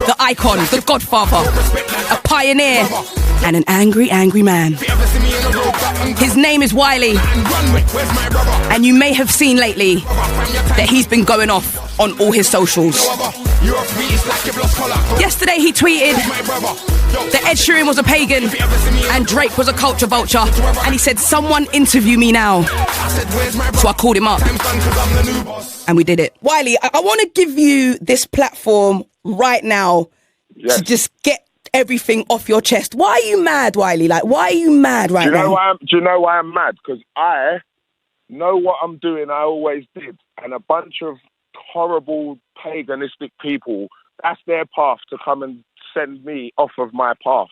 the icon, the godfather, a pioneer, and an angry, angry man. His name is Wiley, and you may have seen lately that he's been going off on all his socials. Yesterday he tweeted that Ed Sheeran was a pagan and Drake was a culture vulture, and he said, someone interview me now. So I called him up and we did it. Wiley, I want to give you this platform right now to just get everything off your chest. Why are you mad, Wiley? Like, why are you mad right now? Do you know why I'm mad? Because I know what I'm doing. I always did. And a bunch of horrible paganistic people, that's their path to come and send me off of my path.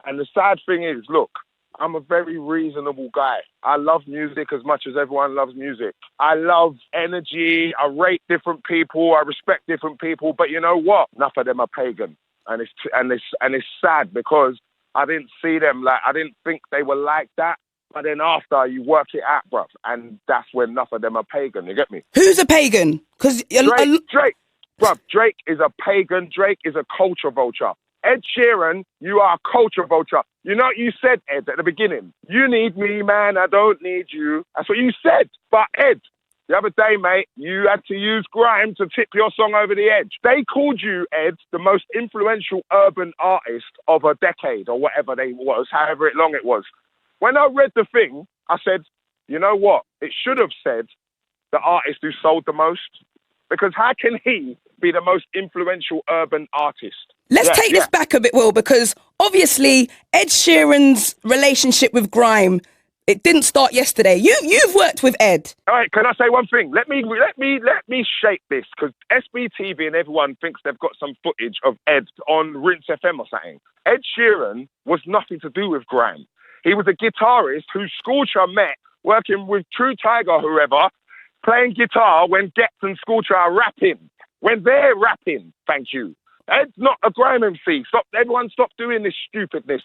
And the sad thing is, look, I'm a very reasonable guy. I love music as much as everyone loves music. I love energy. I rate different people. I respect different people. But you know what? Enough of them are pagan. And it's sad because I didn't see them like, I didn't think they were like that. But then after, you work it out, bruv, and that's when enough of them are pagan. You get me? Who's a pagan? Because Drake, bruv, Drake is a pagan. Drake is a culture vulture. Ed Sheeran, you are a culture vulture. You know what you said, Ed, at the beginning? You need me, man, I don't need you. That's what you said. But Ed, the other day, mate, you had to use grime to tip your song over the edge. They called you, Ed, the most influential urban artist of a decade or whatever they was, however long it was. When I read the thing, I said, you know what? It should have said the artist who sold the most. Because how can he be the most influential urban artist? Let's take this back a bit, Will, because obviously Ed Sheeran's relationship with grime, it didn't start yesterday. You've worked with Ed. All right, can I say one thing? Let me shape this, because SBTV and everyone thinks they've got some footage of Ed on Rinse FM or something. Ed Sheeran was nothing to do with grime. He was a guitarist who Scorcher met working with True Tiger or whoever, playing guitar when Getz and Scorcher are rapping. When they're rapping, thank you. Ed's not a grime MC. Everyone stop doing this stupidness.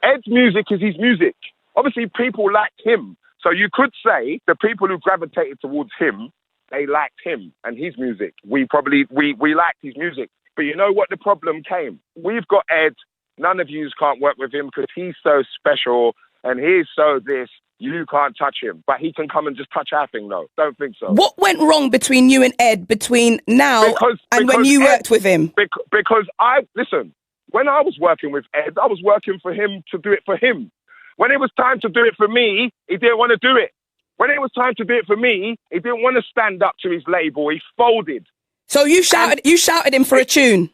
Ed's music is his music. Obviously, people liked him. So you could say the people who gravitated towards him, they liked him and his music. We liked his music. But you know what the problem came? We've got Ed. None of yous can't work with him because he's so special and he's so this. You can't touch him. But he can come and just touch our thing, though. Don't think so. What went wrong between you and Ed between now and when you worked with him? Because listen, when I was working with Ed, I was working for him to do it for him. When it was time to do it for me, he didn't want to do it. When it was time to do it for me, he didn't want to stand up to his label. He folded. So you shouted him for a tune?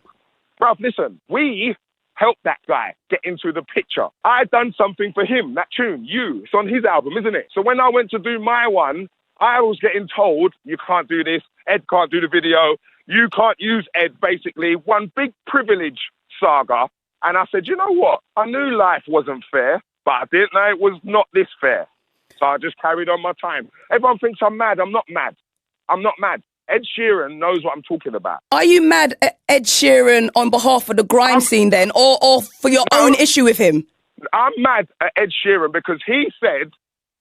Bruv, listen, we helped that guy get into the picture. I done something for him, that tune, it's on his album, isn't it? So when I went to do my one, I was getting told, you can't do this, Ed can't do the video, you can't use Ed, basically, one big privilege saga. And I said, you know what? I knew life wasn't fair, but I didn't know it was not this fair. So I just carried on my time. Everyone thinks I'm mad. I'm not mad. I'm not mad. Ed Sheeran knows what I'm talking about. Are you mad at Ed Sheeran on behalf of the grime scene then, or for your own issue with him? I'm mad at Ed Sheeran because he said,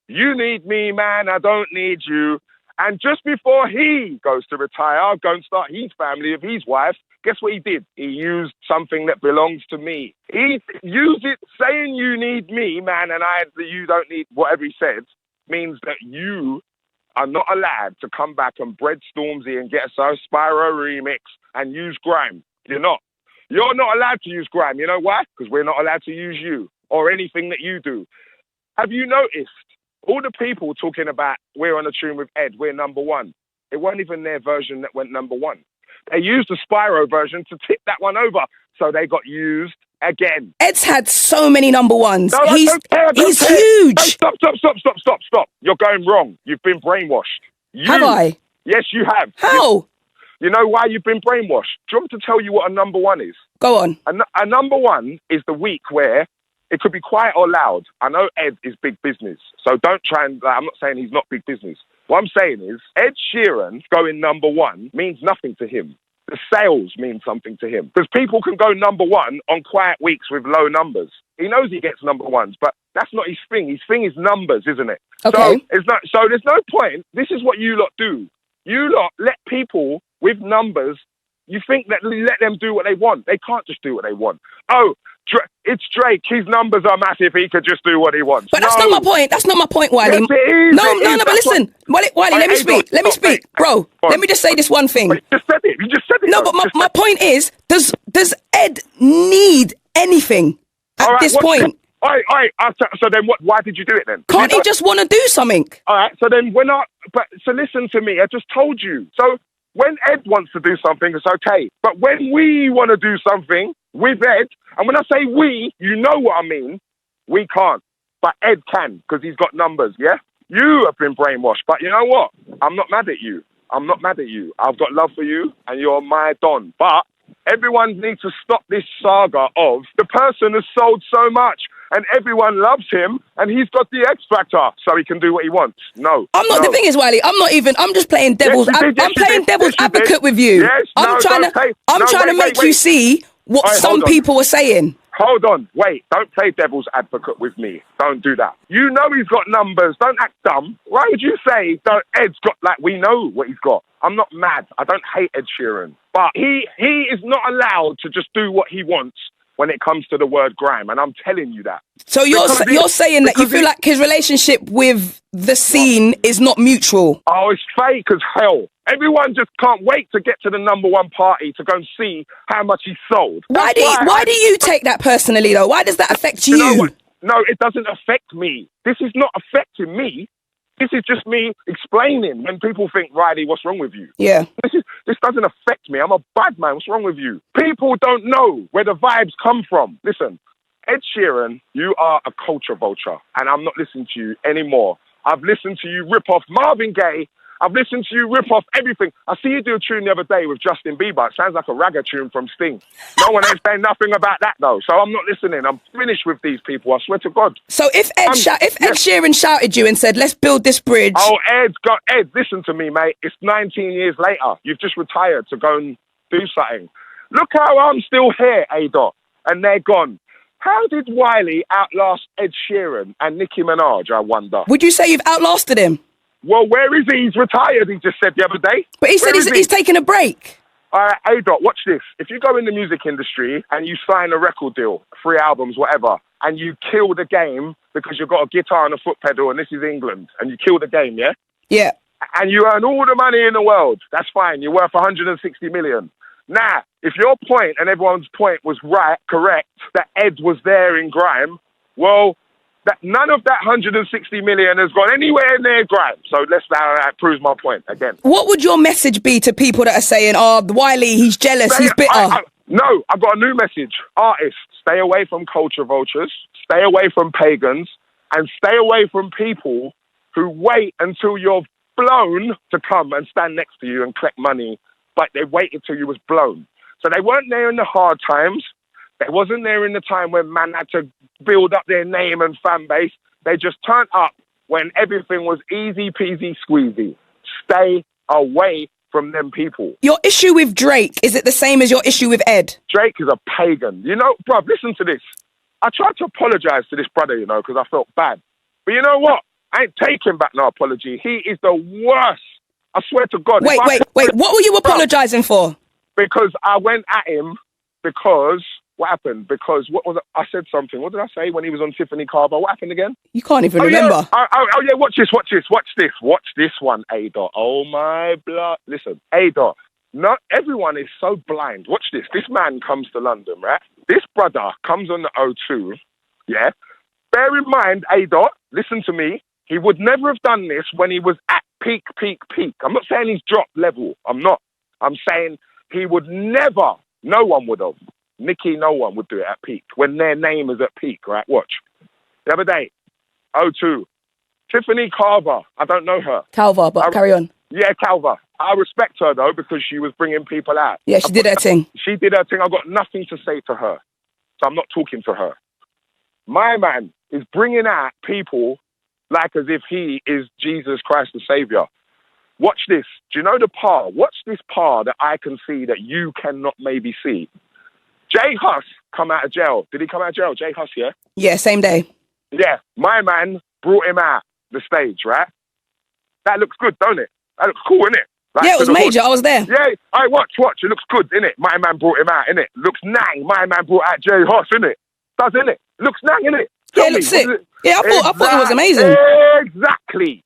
you need me, man, I don't need you. And just before he goes to retire, go and start his family with his wife, guess what he did? He used something that belongs to me. He used it saying you need me, man, and you don't need, whatever he said, means that you are not allowed to come back and bread Stormzy and get a Spyro remix and use grime. You're not. You're not allowed to use grime. You know why? Because we're not allowed to use you or anything that you do. Have you noticed all the people talking about we're on a tune with Ed, we're number one? It wasn't even their version that went number one. They used the Spyro version to tip that one over, so they got used again. Ed's had so many number ones. No, he's huge. No, stop. You're going wrong. You've been brainwashed. Have I? Yes, you have. How? You know why you've been brainwashed? Do you want me to tell you what a number one is? Go on. A number one is the week where it could be quiet or loud. I know Ed is big business, so don't try and... I'm not saying he's not big business. What I'm saying is Ed Sheeran going number one means nothing to him. The sales mean something to him. Because people can go number one on quiet weeks with low numbers. He knows he gets number ones, but that's not his thing. His thing is numbers, isn't it? Okay. So there's no point. This is what you lot do. You lot let people with numbers You think that let them do what they want. They can't just do what they want. Oh, it's Drake. His numbers are massive. He could just do what he wants. But that's not my point. That's not my point, Wiley. Yes, it is. No, but listen. Wiley, let me speak. Let me speak. Bro, let me just say this one thing. You just said it. No, but my point is, does Ed need anything at this point? All right. So then what? Why did you do it then? Can't he just want to do something? All right. So then so listen to me. I just told you. So when Ed wants to do something, it's okay. But when we want to do something with Ed, and when I say we, you know what I mean, we can't. But Ed can, because he's got numbers, yeah? You have been brainwashed. But you know what? I'm not mad at you. I've got love for you, and you're my Don. But everyone needs to stop this saga of the person has sold so much and everyone loves him and he's got the X Factor so he can do what he wants. No. The thing is, Wiley, I'm just playing devil's advocate with you. Yes, I'm trying to make you see what some people are saying. Hold on, wait, don't play devil's advocate with me. Don't do that. You know he's got numbers, don't act dumb. Why would you say that Ed's got, we know what he's got? I'm not mad, I don't hate Ed Sheeran. But he is not allowed to just do what he wants when it comes to the word grime, and I'm telling you that. So you're saying that you feel like his relationship with the scene is not mutual? Oh, it's fake as hell. Everyone just can't wait to get to the number one party to go and see how much he sold. Why do you take that personally, though? Why does that affect you? You know what? No, it doesn't affect me. This is not affecting me. This is just me explaining when people think, Riley, what's wrong with you? Yeah. This doesn't affect me. I'm a bad man. What's wrong with you? People don't know where the vibes come from. Listen, Ed Sheeran, you are a culture vulture, and I'm not listening to you anymore. I've listened to you rip off Marvin Gaye. I've listened to you rip off everything. I see you do a tune the other day with Justin Bieber. It sounds like a ragga tune from Sting. No one ain't saying nothing about that, though. So I'm not listening. I'm finished with these people. I swear to God. So if Ed Sheeran shouted you and said, let's build this bridge. Oh, Ed, listen to me, mate. It's 19 years later. You've just retired to go and do something. Look how I'm still here, A-Dot, and they're gone. How did Wiley outlast Ed Sheeran and Nicki Minaj, I wonder? Would you say you've outlasted him? Well, where is he? He's retired, he just said the other day. But he said he's taking a break. A-Dot, watch this. If you go in the music industry and you sign a record deal, 3 albums, whatever, and you kill the game because you've got a guitar and a foot pedal and this is England, and you kill the game, yeah? Yeah. And you earn all the money in the world, that's fine. You're worth 160 million. Now, if your point and everyone's point was correct, that Ed was there in grime, well, none of that 160 million has gone anywhere near grime. So that proves my point again. What would your message be to people that are saying, Wiley, he's jealous, he's bitter? No, I've got a new message. Artists, stay away from culture vultures, stay away from pagans, and stay away from people who wait until you're blown to come and stand next to you and collect money, but they waited till you was blown. So they weren't there in the hard times. They wasn't there in the time when man had to build up their name and fan base. They just turned up when everything was easy peasy squeezy. Stay away from them people. Your issue with Drake, is it the same as your issue with Ed? Drake is a pagan. You know, bruv, listen to this. I tried to apologise to this brother, because I felt bad. But you know what? I ain't taking back no apology. He is the worst. I swear to God. Wait. What were you apologising for? Because I went at him because... What happened? Because what was it? I said something. What did I say when he was on Tiffany Carver? What happened again? You can't even remember. Yeah, watch this one, A-Dot. Oh my blood. Listen, A-Dot. Not everyone is so blind. Watch this. This man comes to London, right? This brother comes on the O2, yeah? Bear in mind, A-Dot, listen to me. He would never have done this when he was at peak. I'm not saying he's dropped level. I'm not. I'm saying he would never, no one would have. Nicki, no one would do it at peak, when their name is at peak, right? Watch. The other day, O2, Tiffany Carver, I don't know her. Calver, but carry on. Yeah, Calver. I respect her, though, because she was bringing people out. Yeah, she did her thing. She did her thing. I've got nothing to say to her, so I'm not talking to her. My man is bringing out people like as if he is Jesus Christ the Saviour. Watch this. Do you know the par? Watch this par that I can see that you cannot maybe see. Jay Huss come out of jail. Did he come out of jail? Jay Huss, yeah? Yeah, same day. Yeah, my man brought him out the stage, right? That looks good, don't it? That looks cool, innit? Like, yeah, it was major. I was there. Yeah, I watch. It looks good, innit? My man brought him out, innit? Looks nang. My man brought out Jay Huss, innit? Does, innit? Looks nang, innit? Yeah, it looks sick. Yeah, I thought it was amazing. Exactly.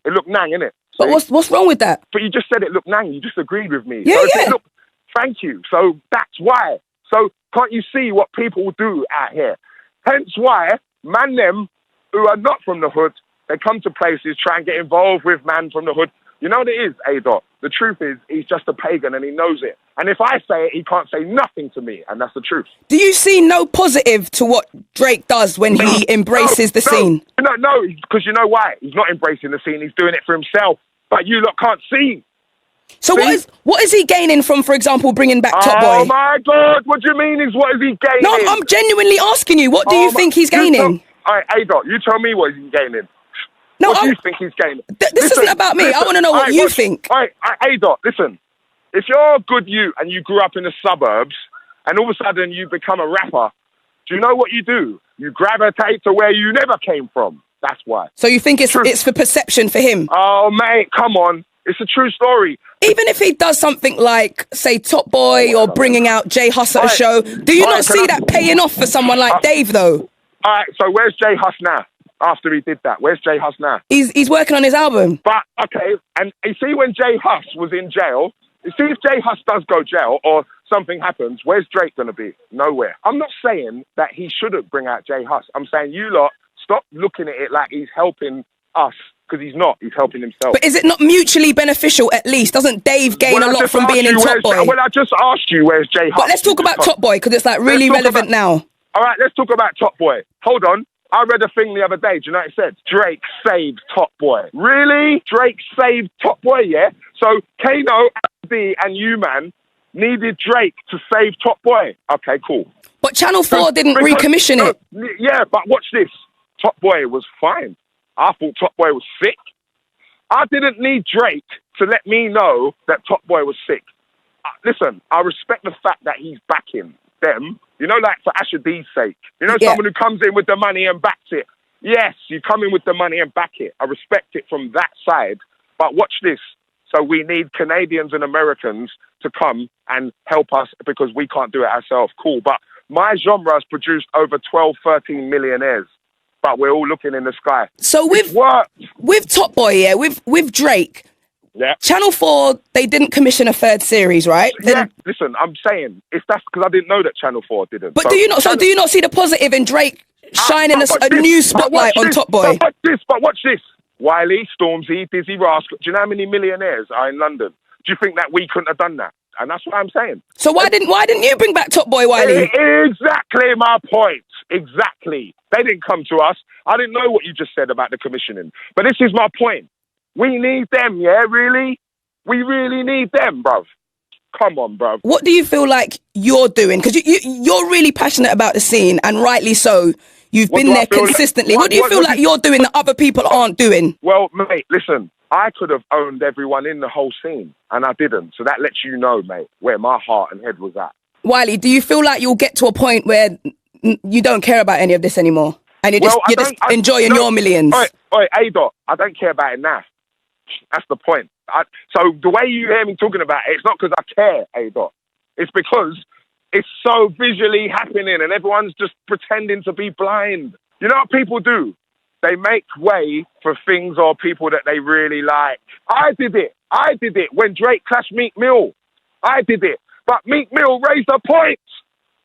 It looked nang, innit? But what's wrong with that? But you just said it looked nang. You just agreed with me. Yeah, so yeah. Look, thank you. So that's why. So can't you see what people do out here? Hence why them who are not from the hood, they come to places, try and get involved with man from the hood. You know what it is, A-Dot? The truth is, he's just a pagan and he knows it. And if I say it, he can't say nothing to me, and that's the truth. Do you see no positive to what Drake does when he embraces the scene? No, because you know why? He's not embracing the scene, he's doing it for himself. But you lot can't see. So what is he gaining from, for example, bringing back Top Boy? Oh my God, what do you mean what is he gaining? No, I'm genuinely asking you, what do you think he's gaining? All right, A-Dot, you tell me what he's gaining. No, what do you think he's gaining? This isn't about me. I want to know what you think. All right, A-Dot, listen. If you're a good youth and you grew up in the suburbs and all of a sudden you become a rapper, do you know what you do? You gravitate to where you never came from. That's why. So you think it's for perception for him? Oh, mate, come on. It's a true story. Even if he does something like, say, Top Boy or bringing out Jay Huss at a show, do you not see that paying off for someone like Dave, though? All right, so where's Jay Huss now? After he did that, where's Jay Huss now? He's working on his album. But, okay, and you see when Jay Huss was in jail, you see if Jay Huss does go jail or something happens, where's Drake going to be? Nowhere. I'm not saying that he shouldn't bring out Jay Huss. I'm saying you lot, stop looking at it like he's helping us, because he's not. He's helping himself. But is it not mutually beneficial at least? Doesn't Dave gain a lot from being in Top Boy? Well, I just asked you where's Jay Huss. But let's talk about Top Boy, because it's like really relevant now. All right, let's talk about Top Boy. Hold on. I read a thing the other day. Do you know what it said? Drake saved Top Boy. Really? Drake saved Top Boy, yeah? So Kano, D and you, man, needed Drake to save Top Boy. Okay, cool. But Channel 4 didn't recommission it. Yeah, but watch this. Top Boy was fine. I thought Top Boy was sick. I didn't need Drake to let me know that Top Boy was sick. Listen, I respect the fact that he's backing them. You know, like for Asher D's sake. You know, someone who comes in with the money and backs it. Yes, you come in with the money and back it. I respect it from that side. But watch this. So we need Canadians and Americans to come and help us because we can't do it ourselves. Cool. But my genre has produced over 12, 13 millionaires. But we're all looking in the sky. So with Top Boy, yeah, with Drake, Channel 4, they didn't commission a third series, right? Yeah, listen, I'm saying, if that's because I didn't know that Channel 4 didn't. But do you not see the positive in Drake shining a new spotlight on Top Boy? But watch this. Wiley, Stormzy, Dizzy Rascal. Do you know how many millionaires are in London? Do you think that we couldn't have done that? And that's what I'm saying. So why didn't you bring back Top Boy, Wiley? Exactly my point. Exactly. They didn't come to us. I didn't know what you just said about the commissioning. But this is my point. We need them, yeah? Really? We really need them, bruv. Come on, bruv. What do you feel like you're doing? Because you're really passionate about the scene, and rightly so. You've been there consistently. What do you feel like you're doing that other people aren't doing? Well, mate, listen. I could have owned everyone in the whole scene, and I didn't. So that lets you know, mate, where my heart and head was at. Wiley, do you feel like you'll get to a point where you don't care about any of this anymore? And you're just enjoying your millions? All right, A-Dot, I don't care about it now. That's the point. So the way you hear me talking about it, it's not because I care, A-Dot. It's because it's so visually happening and everyone's just pretending to be blind. You know what people do? They make way for things or people that they really like. I did it when Drake clashed Meek Mill. I did it. But Meek Mill raised a point.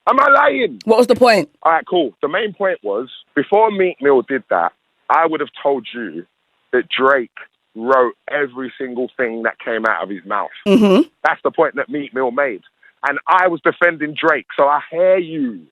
Am I lying? What was the point? All right, cool. The main point was, before Meek Mill did that, I would have told you that Drake wrote every single thing that came out of his mouth. Mm-hmm. That's the point that Meek Mill made. And I was defending Drake, so I hear you.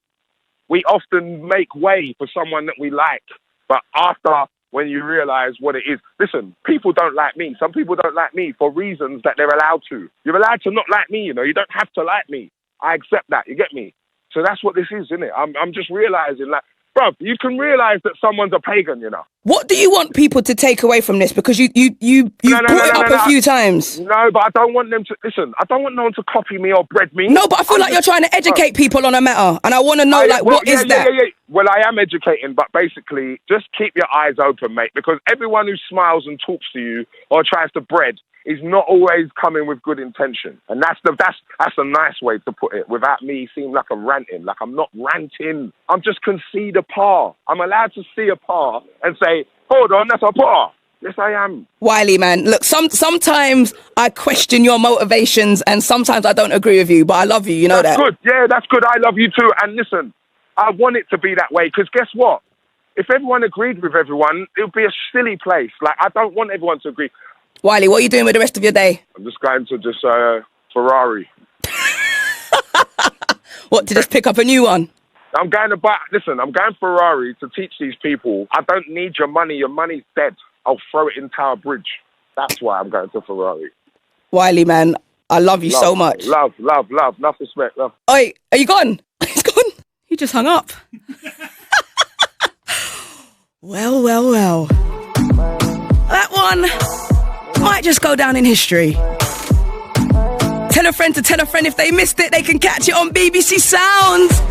We often make way for someone that we like. But after, when you realise what it is, listen, people don't like me. Some people don't like me for reasons that they're allowed to. You're allowed to not like me, you know. You don't have to like me. I accept that. You get me? So that's what this is, isn't it? I'm just realising, like, bruv, you can realise that someone's a pagan, you know. What do you want people to take away from this? Because you brought it up a few times. No, but I don't want them to, listen, I don't want no one to copy me or bread me. No, but I feel like you're trying to educate people on a matter. And I want to know, what is that? Well, I am educating, but basically, just keep your eyes open, mate, because everyone who smiles and talks to you or tries to bread is not always coming with good intention. And that's a nice way to put it, without me seeming like I'm ranting. Like, I'm not ranting. I'm just concede a par. I'm allowed to see a par and say, hold on, that's a par. Yes, I am. Wiley, man, look, sometimes I question your motivations and sometimes I don't agree with you, but I love you, you know that. That's good. Yeah, that's good. I love you too. And listen, I want it to be that way, because guess what? If everyone agreed with everyone, it would be a silly place. Like, I don't want everyone to agree. Wiley, what are you doing with the rest of your day? I'm just going to Ferrari. What, to just pick up a new one? I'm going Ferrari to teach these people, I don't need your money. Your money's dead. I'll throw it in Tower Bridge. That's why I'm going to Ferrari. Wiley, man, I love you so much. Love. Enough respect, love. Oi, are you gone? He's gone. He just hung up. Well. That one might just go down in history. Tell a friend to tell a friend. If they missed it, they can catch it on BBC Sounds.